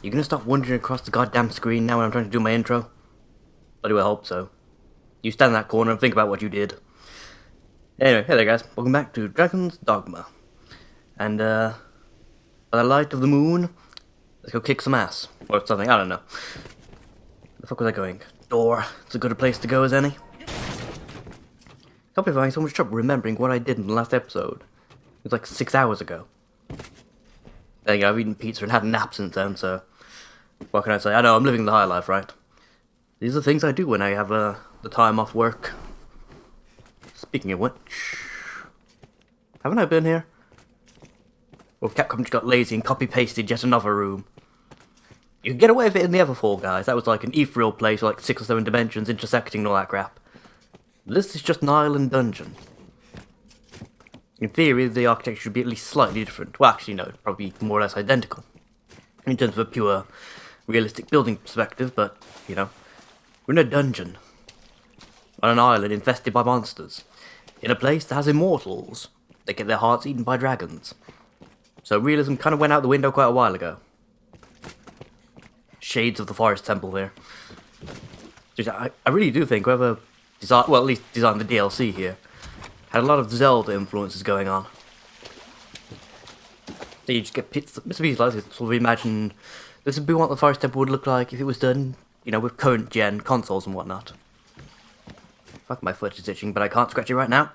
You gonna stop wandering across the goddamn screen now when I'm trying to do my intro? I do hope so. You stand in that corner and think about what you did. Anyway, hey there guys, welcome back to Dragon's Dogma. And by the light of the moon, let's go kick some ass. Or something, I don't know. Where the fuck was I going? Door. It's a good a place to go as any. Can't be having so much trouble remembering what I did in the last episode. It was like 6 hours ago. There you go, I've eaten pizza and had a nap since then, so... What can I say? I know, I'm living the high life, right? These are things I do when I have the time off work. Speaking of which... Haven't I been here? Well, Capcom just got lazy and copy-pasted yet another room. You can get away with it in the other four, guys. That was like an ethereal place with like 6 or 7 dimensions intersecting and all that crap. This is just an island dungeon. In theory, the architecture should be at least slightly different. Well, actually, no, probably more or less identical. In terms of a pure, realistic building perspective, but, you know, we're in a dungeon. On an island infested by monsters. In a place that has immortals. They get their hearts eaten by dragons. So realism kind of went out the window quite a while ago. Shades of the Forest Temple here. Just, I really do think whoever designed, well, at least designed the DLC here, had a lot of Zelda influences going on. So you just get bits of pieces like this, sort of imagine this would be what the Forest Temple would look like if it was done, you know, with current gen consoles and whatnot. Fuck, my foot is itching, but I can't scratch it right now.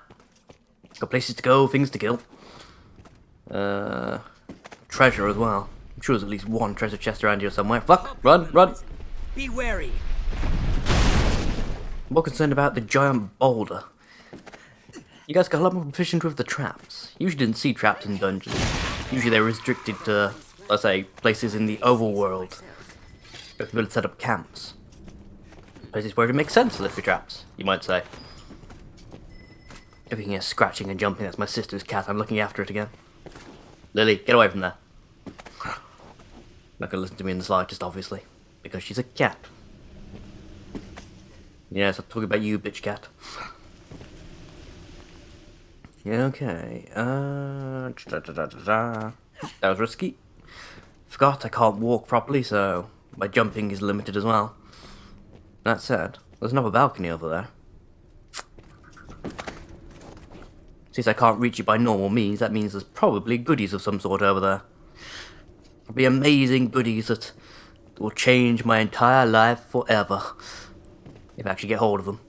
Got places to go, things to kill. Treasure as well. I'm sure there's at least one treasure chest around here somewhere. Fuck! Run! Run! Be wary. I'm more concerned about the giant boulder. You guys got a lot more proficient with the traps. Usually didn't see traps in dungeons. Usually they're restricted to, let's say, places in the overworld. Where people set up camps. Places where it makes sense to lift your traps, you might say. Everything is scratching and jumping. That's my sister's cat. I'm looking after it again. Lily, get away from there. Not gonna listen to me in the slightest, obviously. Because she's a cat. Yes, I'm talking about you, bitch cat. Okay, that was risky. Forgot I can't walk properly, so my jumping is limited as well. That said, there's another balcony over there. Since I can't reach it by normal means, that means there's probably goodies of some sort over there. Probably amazing goodies that will change my entire life forever. If I actually get hold of them.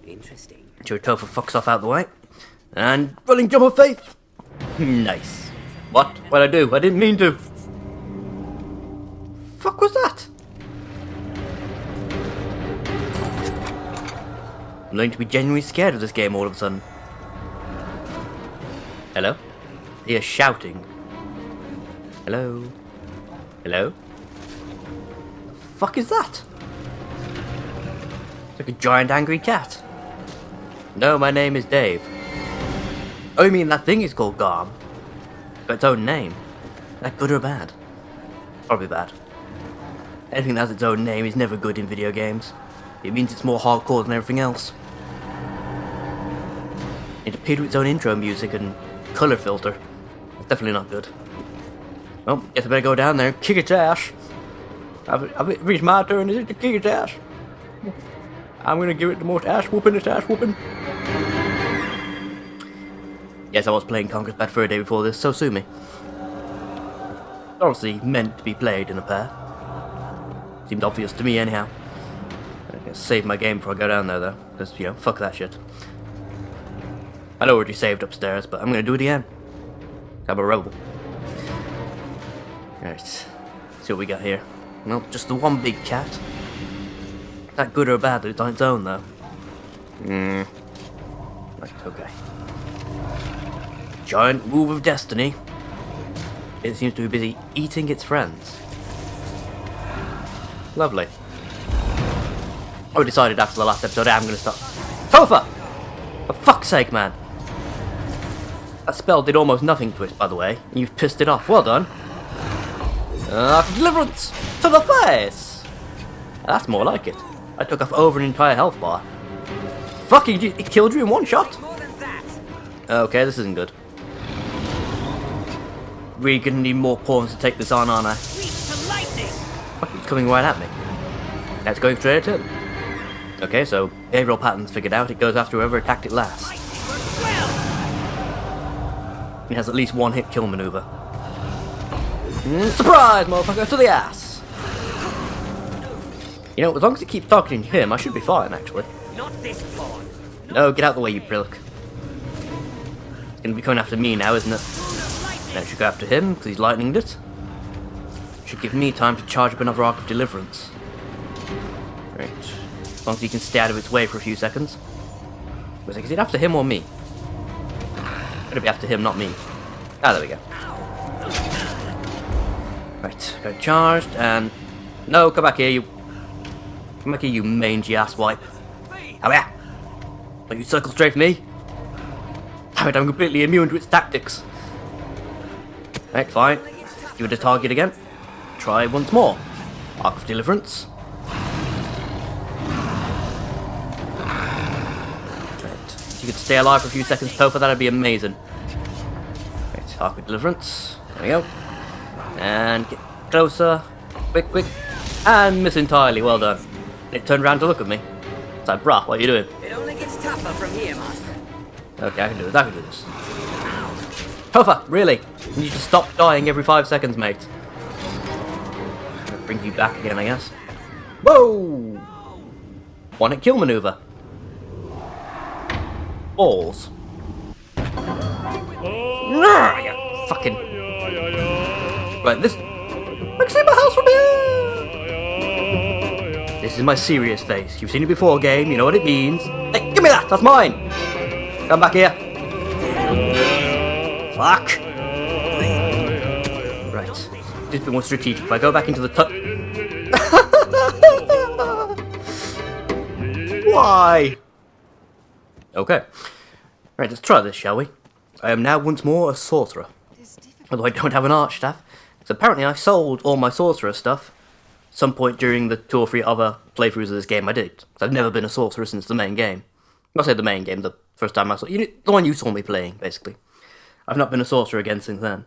Interesting. Sure, Topher fucks off out the way. And running jump of faith! Nice. What? What'd I do? I didn't mean to. Fuck was that? I'm learning to be genuinely scared of this game all of a sudden. Hello? They are shouting. Hello? Hello? The fuck is that? It's like a giant angry cat. No, my name is Dave. Oh, you mean that thing is called Garm? Got its own name. Is that good or bad? Probably bad. Anything that has its own name is never good in video games. It means it's more hardcore than everything else. It appeared with its own intro music and colour filter. That's definitely not good. Well, guess I better go down there and kick its ass. I've reached my turn, is it, to kick its ass? I'm gonna give it the most ass whooping, it's ass whooping. Yes, I was playing Conker's Bad Fur Day before this, so sue me. Obviously meant to be played in a pair. Seemed obvious to me anyhow. I'm gonna save my game before I go down there though, because, you know, fuck that shit. I know already saved upstairs, but I'm gonna do it again. I'm a rebel. Alright, see what we got here. Well, just the one big cat. Is that good or bad that it's on its own though? Right, okay. Giant move of destiny. It seems to be busy eating its friends. Lovely. I decided after the last episode I'm gonna stop. Topher! For fuck's sake, man! That spell did almost nothing to it, by the way. And you've pissed it off. Well done. Deliverance to the face! That's more like it. I took off over an entire health bar. Fucking, it killed you in one shot? More than that. Okay, this isn't good. Really gonna need more pawns to take this on, aren't I? Reach to Lightning! Fuck, he's coming right at me. That's going straight at him. Okay, so behavioral patterns figured out. It goes after whoever attacked it last. Lightning works well! It has at least one hit kill maneuver. Surprise, motherfucker, to the ass! You know, as long as it keeps targeting him, I should be fine, actually. Not this pawn. No, get out of the way, you prick. It's gonna be coming after me now, isn't it? Then it should go after him, because he's lightninged it. Should give me time to charge up another Arc of Deliverance. Right. As long as he can stay out of its way for a few seconds. Was it after him or me? It'll be after him, not me. Ah, there we go. Right, go charged, and... No, come back here, you... Come back here, you mangy asswipe. Oh yeah! Don't you circle straight for me? Damn it, I'm completely immune to its tactics. Right, fine. Give it a target again. Try once more. Arc of Deliverance. Right. If you could stay alive for a few seconds, Topher, that'd be amazing. Right, Arc of Deliverance. There we go. And get closer. Quick, quick. And miss entirely. Well done. It turned around to look at me. It's like, bruh, what are you doing? It only gets tougher from here, Master. Okay, I can do this. I can do this. Topher, really? You need to stop dying every 5 seconds, mate. Bring you back again, I guess. Whoa! One hit kill maneuver. Balls. Nah, you fucking. Right, this. I can see my house from here! This is my serious face. You've seen it before, game. You know what it means. Hey, give me that! That's mine! Come back here. Fuck! Right. Just a bit more strategic. If I go back into the Why? Okay. Right, let's try this, shall we? I am now once more a sorcerer. Although I don't have an arch staff. So apparently I sold all my sorcerer stuff some point during the 2 or 3 other playthroughs of this game I did. Because I've never been a sorcerer since the main game. Not say the main game, the first time I saw you, the one you saw me playing, basically. I've not been a sorcerer again since then.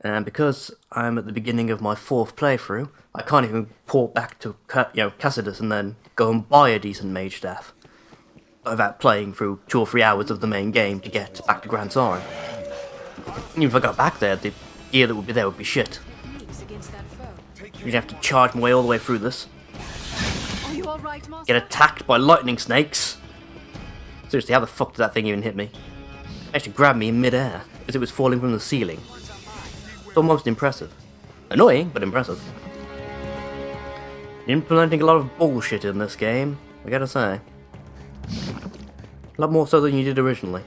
And because I'm at the beginning of my 4th playthrough, I can't even port back to Cassidus and then go and buy a decent mage staff without playing through 2 or 3 hours of the main game to get back to Grand Sarin. Even if I got back there, the gear that would be there would be shit. You'd have to charge my way all the way through this. Get attacked by lightning snakes. Seriously, how the fuck did that thing even hit me? It actually grabbed me in mid-air as it was falling from the ceiling. It's almost impressive. Annoying, but impressive. Implementing a lot of bullshit in this game, I gotta say. A lot more so than you did originally.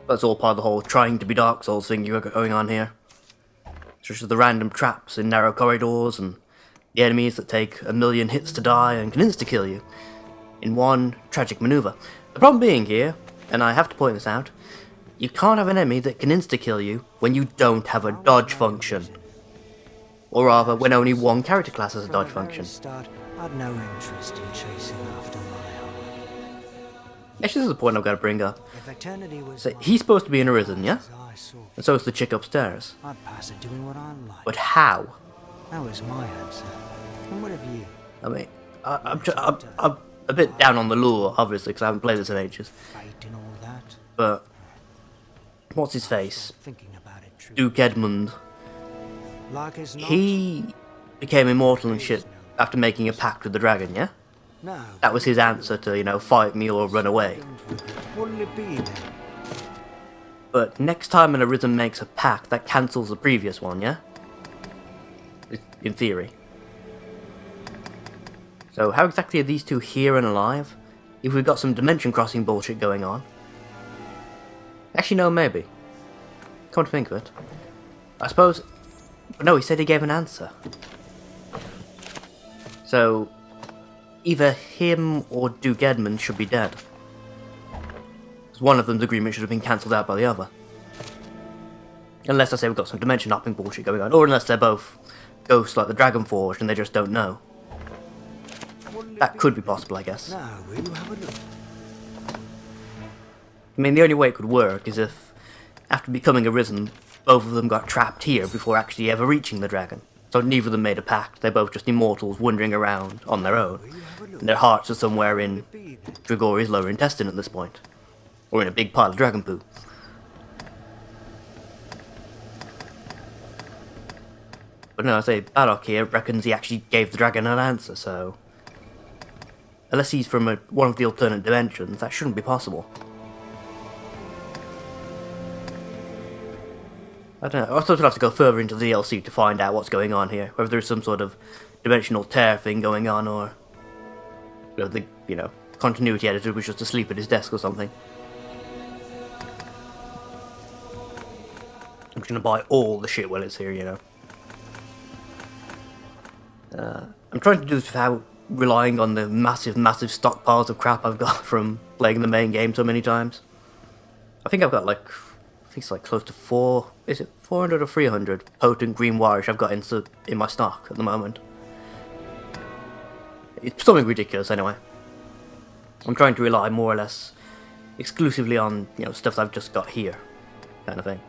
That's all part of the whole trying to be Dark Souls thing you got going on here. Such as the random traps in narrow corridors and the enemies that take 1,000,000 hits to die and can insta-kill you in one tragic maneuver. The problem being here, and I have to point this out, you can't have an enemy that can insta-kill you when you don't have a dodge function. Or rather, when only one character class has a dodge function. I'd no interest in chasing after my own. Actually, this is the point I've got to bring up. If eternity was So he's supposed to be in Arisen, yeah? And so is the chick upstairs. I'd pass it doing what I like. But how? That was my answer. And what have you? I mean, I'm a bit down on the lore, obviously, because I haven't played this in ages. Fate and all that. But what's his face? Thinking about it true. Duke Edmund. Like as not. He became immortal and shit after making a pact with the dragon, yeah? No. That was his answer to, fight me or run away. Wouldn't it be then? But next time an Arisen makes a pact, that cancels the previous one, yeah? In theory. So how exactly are these two here and alive? If we've got some dimension crossing bullshit going on. Actually, no, maybe. Come to think of it. I suppose... No, he said he gave an answer. So... either him or Duke Edmund should be dead. Because one of them's agreement should have been cancelled out by the other. Unless I say we've got some dimension hopping bullshit going on. Or unless they're both ghosts like the Dragon Forged and they just don't know. That could be possible, I guess. Now, will you have a look? I mean, the only way it could work is if, after becoming Arisen, both of them got trapped here before actually ever reaching the dragon. So neither of them made a pact, they're both just immortals wandering around on their own. And their hearts are somewhere in Dragori's lower intestine at this point. Or in a big pile of dragon poo. But no, I say Bardock here reckons he actually gave the dragon an answer, so... Unless he's from one of the alternate dimensions, that shouldn't be possible. I don't know, I suppose we'll have to go further into the DLC to find out what's going on here. Whether there's some sort of dimensional tear thing going on, or... the, continuity editor was just asleep at his desk or something. I'm just gonna buy all the shit while it's here, I'm trying to do this without relying on the massive stockpiles of crap I've got from playing the main game so many times. I think I've got it's close to 400 or 300 potent green wires I've got in my stock at the moment. It's something ridiculous anyway. I'm trying to rely more or less exclusively on, stuff I've just got here, kind of thing.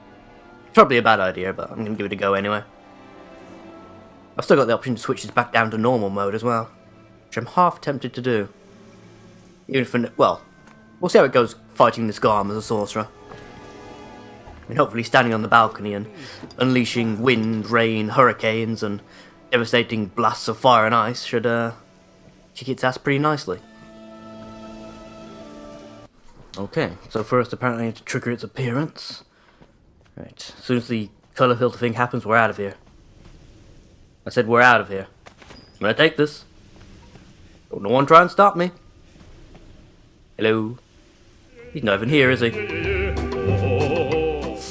It's probably a bad idea, but I'm going to give it a go anyway. I've still got the option to switch this back down to normal mode as well, which I'm half tempted to do. Even if, we'll see how it goes fighting this Garm as a sorcerer. I mean, hopefully standing on the balcony and unleashing wind, rain, hurricanes, and devastating blasts of fire and ice should kick its ass pretty nicely. Okay, so first apparently I need to trigger its appearance. Right, as soon as the colour filter thing happens, we're out of here. I said we're out of here. I'm gonna take this. Don't no one try and stop me. Hello? He's not even here, is he?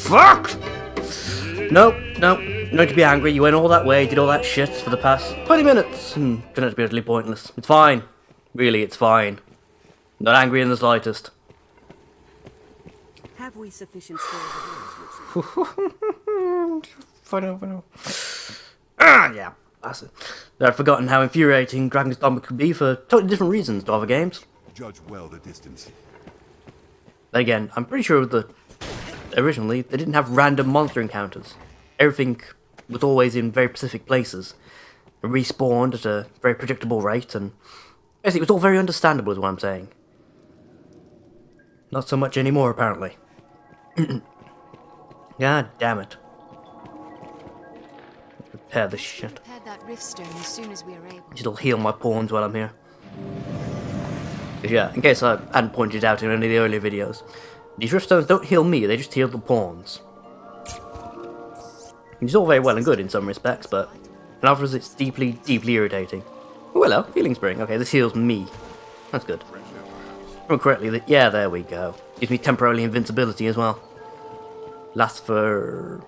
Fuck! Nope. No need to be angry. You went all that way, did all that shit for the past 20 minutes, and turned out to be utterly pointless. It's fine. Really, it's fine. I'm not angry in the slightest. Have we sufficient stores Yeah, that's it. I'd forgotten how infuriating Dragon's Dogma could be for totally different reasons to other games. Judge well the distance. But again, I'm pretty sure that originally they didn't have random monster encounters. Everything was always in very specific places. It respawned at a very predictable rate, and basically it was all very understandable is what I'm saying. Not so much anymore, apparently. God damn it. Repair this shit. Repaired that rift stone as soon as we are able. It'll heal my pawns while I'm here. 'Cause yeah, in case I hadn't pointed out in any of the earlier videos, these rift stones don't heal me, they just heal the pawns. It's all very well and good in some respects, but in others it's deeply irritating. Oh, hello, healing spring. Okay, this heals me. That's good. If I remember correctly, yeah, there we go. Gives me temporarily invincibility as well. Lasts for...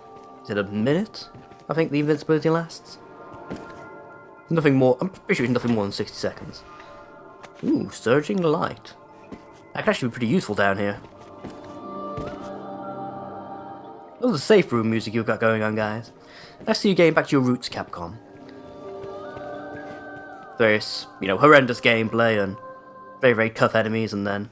is it a minute? I think the invincibility lasts. Nothing more, I'm pretty sure it's nothing more than 60 seconds. Ooh, surging light. That could actually be pretty useful down here. That was the safe room music you've got going on, guys. Nice to see you getting back to your roots, Capcom. Various, horrendous gameplay and very tough enemies, and then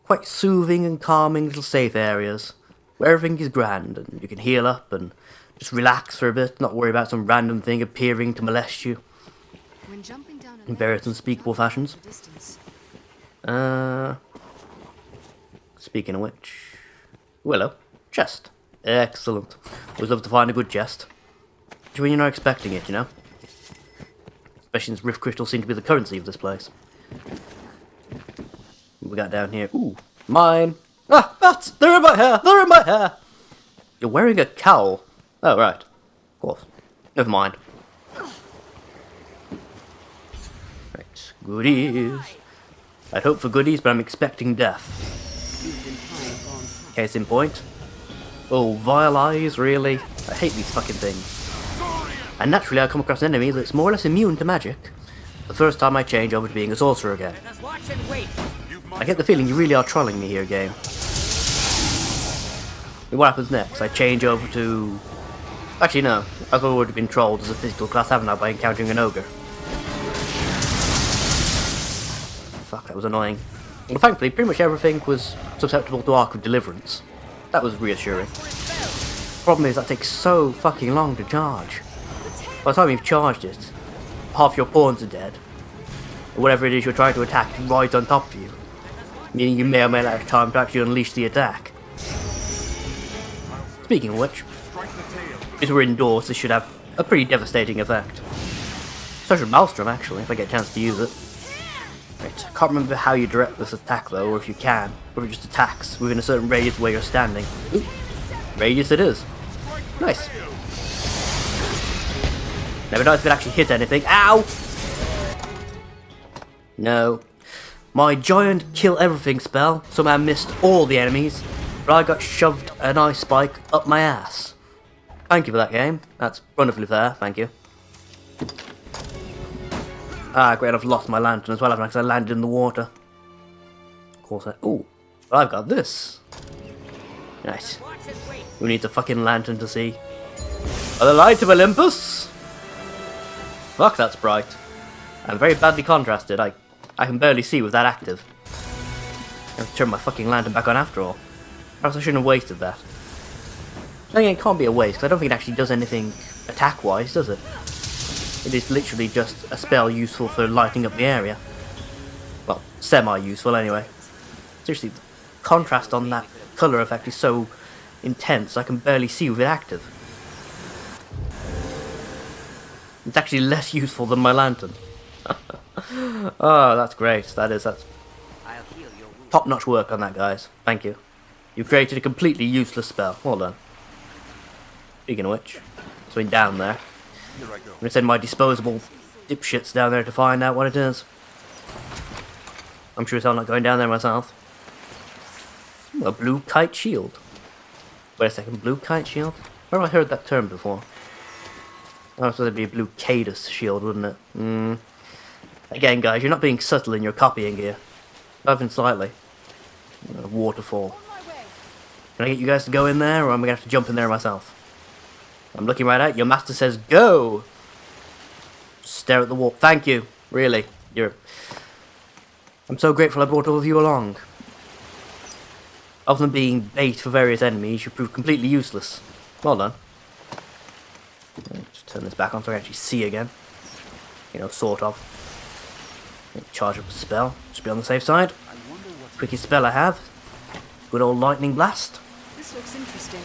quite soothing and calming little safe areas where everything is grand and you can heal up and just relax for a bit, not worry about some random thing appearing to molest you When jumping down in various unspeakable fashions. Speaking of which... Willow. Chest. Excellent. Always love to find a good chest. Especially when you're not expecting it, Especially since Rift Crystals seem to be the currency of this place. What we got down here? Ooh, mine. Ah, bats! They're in my hair! They're in my hair! You're wearing a cowl. Oh, right. Of course. Never mind. Right, goodies. I'd hope for goodies, but I'm expecting death. Case in point. Oh, vile eyes, really? I hate these fucking things. And naturally I come across an enemy that's more or less immune to magic. The first time I change over to being a sorcerer again. Let us watch and wait. I get the feeling you really are trolling me here, game. What happens next? I change over to... Actually, no. I've already been trolled as a physical class, haven't I, by encountering an ogre. Fuck, that was annoying. Well, thankfully, pretty much everything was susceptible to Arc of Deliverance. That was reassuring. Problem is that takes so fucking long to charge. By the time you've charged it, half your pawns are dead. Or whatever it is you're trying to attack right on top of you. Meaning you may or may not have time to actually unleash the attack. Speaking of which, if we're indoors, this should have a pretty devastating effect. So should Maelstrom, actually, if I get a chance to use it. Right, I can't remember how you direct this attack though, or if you can, or if it just attacks within a certain radius where you're standing. Ooh, radius it is. Nice. Never know if it actually hit anything. Ow! No. My giant kill everything spell somehow missed all the enemies, but I got shoved an ice spike up my ass. Thank you for that game. That's wonderfully fair, thank you. Ah, great, I've lost my lantern as well, because I landed in the water. Of course ooh, but I've got this. Nice. Who needs a fucking lantern to see? By the light of Olympus? Fuck, that's bright. And very badly contrasted. I can barely see with that active. I have to turn my fucking lantern back on after all. Perhaps I shouldn't have wasted that. I mean, it can't be a waste, because I don't think it actually does anything attack-wise, does it? It is literally just a spell useful for lighting up the area. Well, semi-useful anyway. Seriously, the contrast on that colour effect is so intense I can barely see with it active. It's actually less useful than my lantern. Oh, that's great. That's top-notch work on that, guys. Thank you. You created a completely useless spell. Well done. Speaking of which, something down there. Here I go. I'm gonna send my disposable dipshits down there to find out what it is. I'm sure I'm not going down there myself. Ooh, a blue kite shield. Wait a second, blue kite shield? Where have I heard that term before? Oh, so that'd be a blue Cadus shield, wouldn't it? Again, guys, you're not being subtle in your copying here. Not even slightly. Waterfall. Can I get you guys to go in there, or am I gonna have to jump in there myself? I'm looking right at you. Your master says go! Stare at the wall. Thank you. Really. I'm so grateful I brought all of you along. Other than being bait for various enemies, you proved completely useless. Well done. Just turn this back on so I can actually see again. You know, sort of. Charge up a spell. Just be on the safe side. Quickest spell I have. Good old lightning blast. This looks interesting.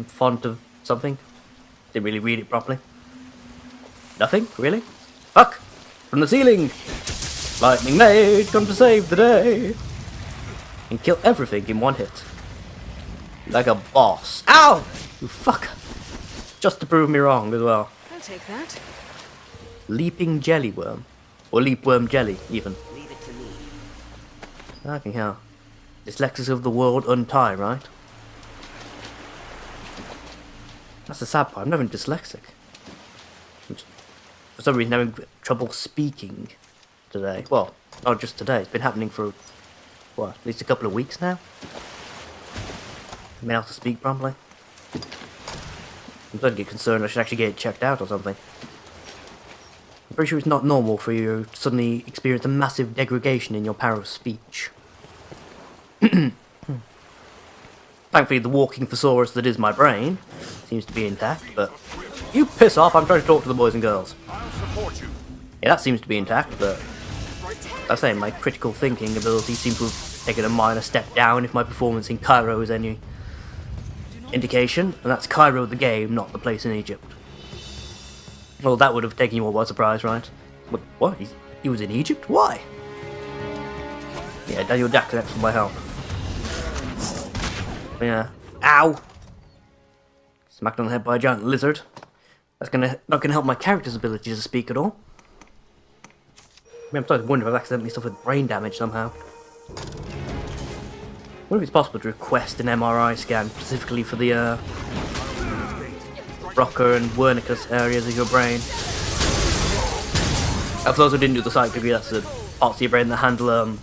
Font of something. Didn't really read it properly. Nothing? Really? Fuck! From the ceiling! Lightning Maid, come to save the day! And kill everything in one hit. Like a boss. Ow! You fucker! Just to prove me wrong as well. I'll take that. Leaping jelly worm. Or leapworm jelly, even. Leave it to me. Fucking hell. Dyslexics of the world untie, right? That's the sad part. I'm not even dyslexic. For some reason, I'm having trouble speaking today. Well, not just today. It's been happening for, what, at least a couple of weeks now? I'm able to speak properly. I'm starting to get concerned I should actually get it checked out or something. I'm pretty sure it's not normal for you to suddenly experience a massive degradation in your power of speech. Thankfully, the walking thesaurus that is my brain seems to be intact, but you piss off, I'm trying to talk to the boys and girls. I'll support you. Yeah, that seems to be intact, but I say my critical thinking ability seems to have taken a minor step down if my performance in Cairo is any indication, and that's Cairo the game, not the place in Egypt. Well, that would have taken you all by surprise, right? What? He was in Egypt? Why? Yeah, Daniel Jack connects with my help. Yeah. Ow! Smacked on the head by a giant lizard. That's not gonna help my character's ability to speak at all. I mean, I'm starting to wonder if I've accidentally suffered brain damage somehow. I wonder if it's possible to request an MRI scan specifically for the Broca and Wernicke's areas of your brain. For those who didn't do the psych degree, that's the parts of your brain that handle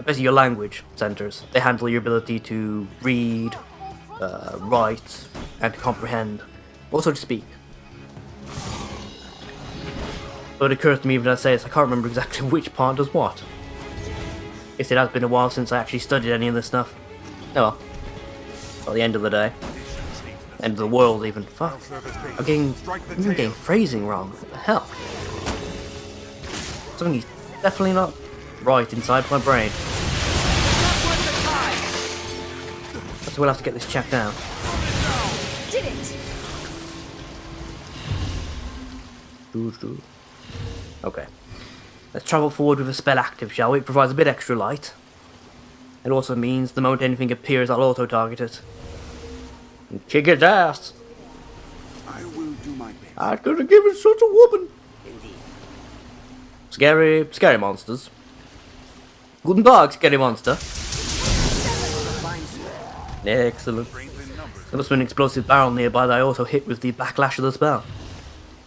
basically your language centers. They handle your ability to read, write, and to comprehend. Also to speak. But it occurs to me even as I say this, I can't remember exactly which part does what. I guess it has been a while since I actually studied any of this stuff. well. At the end of the day. End of the world even. Fuck. I'm getting phrasing wrong. What the hell? Something's definitely not right inside my brain. So we'll have to get this checked out. Did it! Okay. Let's travel forward with a spell active, shall we? It provides a bit extra light. It also means the moment anything appears, I'll auto-target it. And kick its ass! I will do my best. I could have given such a whooping! Scary monsters. Guten Tag, scary monster. Excellent. There must be an explosive barrel nearby that I also hit with the backlash of the spell.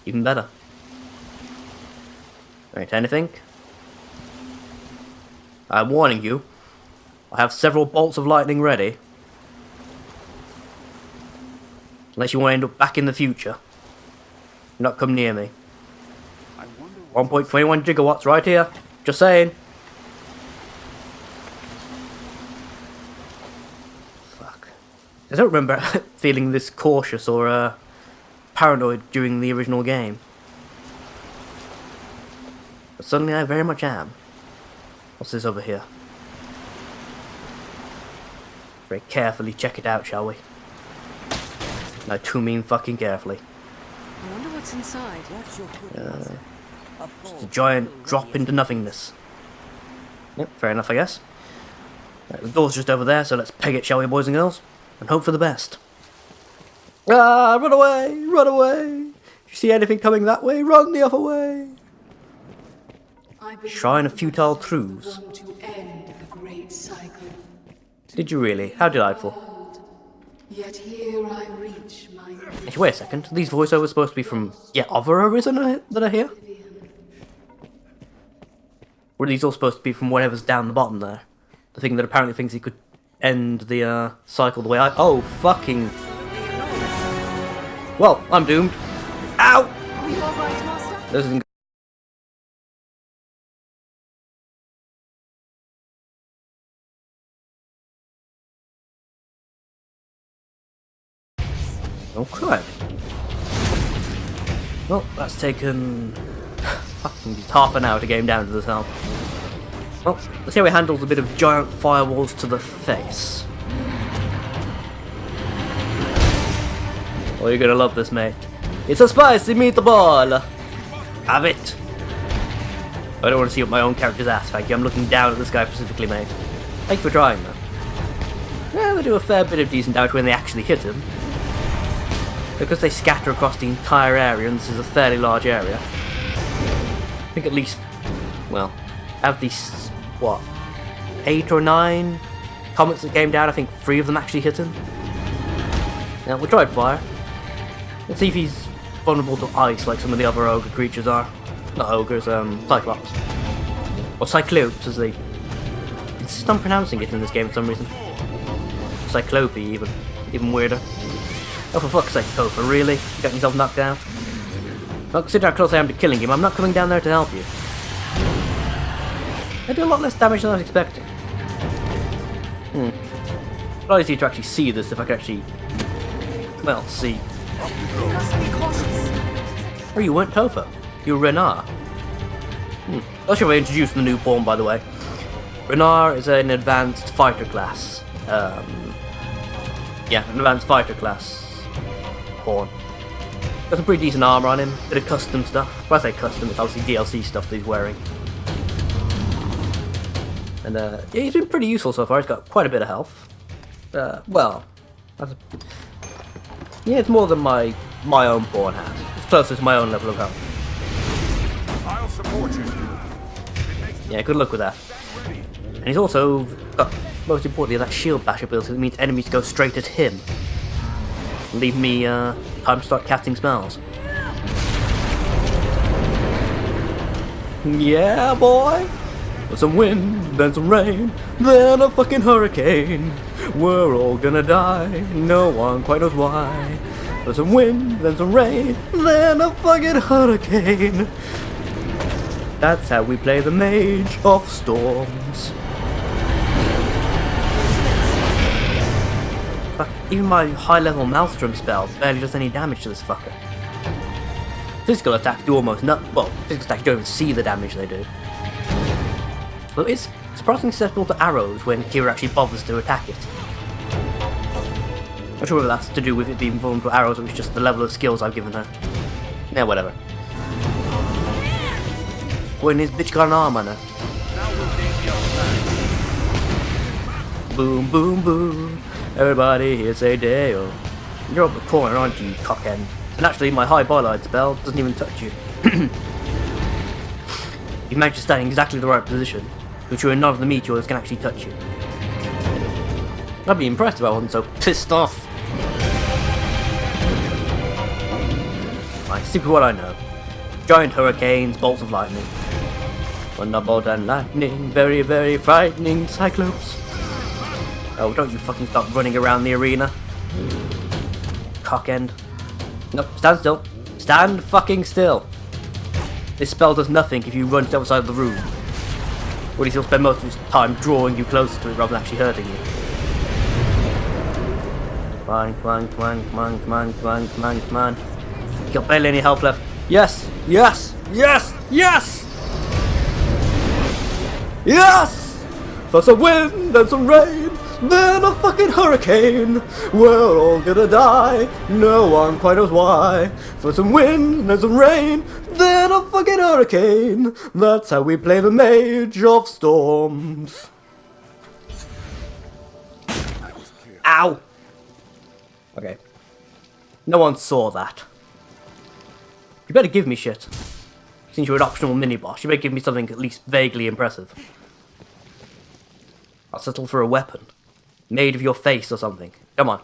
Even better. Right, anything? I'm warning you. I have several bolts of lightning ready. Unless you want to end up back in the future. Do not come near me. 1.21 gigawatts right here. Just saying. Fuck. I don't remember feeling this cautious or paranoid during the original game. But suddenly I very much am. What's this over here? Very carefully check it out, shall we? No, too mean fucking carefully. I wonder what's inside. Just a giant drop into nothingness. Yep, fair enough, I guess. Right, the door's just over there, so let's peg it, shall we, boys and girls? And hope for the best. Ah, run away! Run away! If you see anything coming that way, run the other way! Shrine of Futile Truths. To end the great cycle. Did you really? How delightful. Yet here I reach my Actually, wait a second. These voiceovers supposed to be from yet other Arisen that are here? Or are these all supposed to be from whatever's down the bottom there? The thing that apparently thinks he could end the cycle the way I... Oh, fucking... Well, I'm doomed. Ow! Are you alright, Master? This isn't... Oh, crap. Well, that's taken... fucking just half an hour to get him down to this health. Well, let's see how he handles a bit of giant firewalls to the face. Oh, you're gonna love this, mate. It's a spicy meatball! Have it! I don't want to see up my own character's ass, thank you. I'm looking down at this guy specifically, mate. Thank you for trying, though. Yeah, they do a fair bit of decent damage when they actually hit him. Because they scatter across the entire area, and this is a fairly large area. I think at least, well, out of these, what, 8 or 9 comets that came down, I think 3 of them actually hit him. Now, we'll try fire. Let's see if he's vulnerable to ice like some of the other ogre creatures are. Not ogres, cyclops. Or cyclopes, as they insist on pronouncing it in this game for some reason. Cyclope, even weirder. Oh, for fuck's sake, Topher, really? You got yourself knocked down? Well, consider how close I am to killing him, I'm not coming down there to help you. I do a lot less damage than I was expecting. It's not easy to actually see this if I could actually... well, see. You must be cautious. Oh, you weren't Topher. You were Renar. I'll show you introduce the new pawn, by the way. Renar is an advanced fighter class. Yeah, an advanced fighter class pawn. Got some pretty decent armor on him, bit of custom stuff. When I say custom, it's obviously DLC stuff that he's wearing. And yeah, he's been pretty useful so far. He's got quite a bit of health. Well, yeah, it's more than my own pawn has. It's closer to my own level of health. I'll support you. Yeah, good luck with that. And he's also got, most importantly, that shield bash ability that means enemies go straight at him. Leave me time to start casting spells. Yeah, boy! With some wind, then some rain, then a fucking hurricane. We're all gonna die, no one quite knows why. With some wind, then some rain, then a fucking hurricane. That's how we play the Mage of Storms. Even my high-level Maelstrom spell barely does any damage to this fucker. Physical attacks do almost nothing. Well, physical attacks don't even see the damage they do. But it's surprisingly susceptible to arrows when Kira actually bothers to attack it. I'm sure that's to do with it being vulnerable to arrows, or it's just the level of skills I've given her. Yeah, whatever. When this bitch got an arm on her. Boom, boom, boom. Everybody here say Dale. You're up the corner, aren't you, cockend? And actually, my high byline spell doesn't even touch you. You've managed to stand in exactly the right position, to ensure none of the meteors can actually touch you. I'd be impressed if I wasn't so pissed off. Right, stick with what I know. Giant hurricanes, bolts of lightning. Thunderbolt and lightning, very, very frightening cyclops. Oh, don't you fucking stop running around the arena. Cockend. Nope, stand still. Stand fucking still. This spell does nothing if you run to the other side of the room. Or he'll spend most of his time drawing you closer to it rather than actually hurting you. Come on, come on, come on, come on, come on, come on, come on, come on. You got barely any health left. Yes! Yes! Yes! Yes! Yes! For some wind and some rain, then a fucking hurricane. We're all gonna die, no one quite knows why. For some wind and some rain, then a fucking hurricane. That's how we play the Mage of Storms. Ow! Okay. No one saw that. You better give me shit. Since you're an optional mini-boss, you better give me something at least vaguely impressive. I'll settle for a weapon. Made of your face or something. Come on.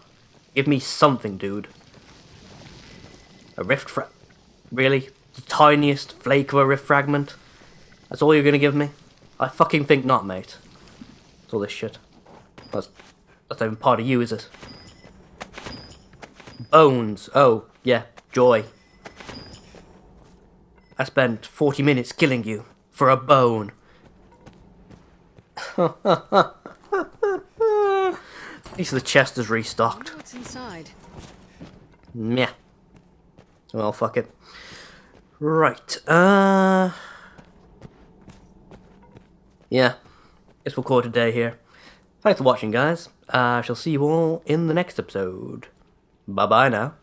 Give me something, dude. A rift really? The tiniest flake of a rift fragment? That's all you're gonna give me? I fucking think not, mate. That's all this shit. That's not even part of you, is it? Bones. Oh, yeah. Joy. I spent 40 minutes killing you for a bone. At least the chest is restocked. What's inside? Meh. Well, fuck it. Right. Yeah. Guess we'll call it a day here. Thanks for watching, guys. I shall see you all in the next episode. Bye-bye now.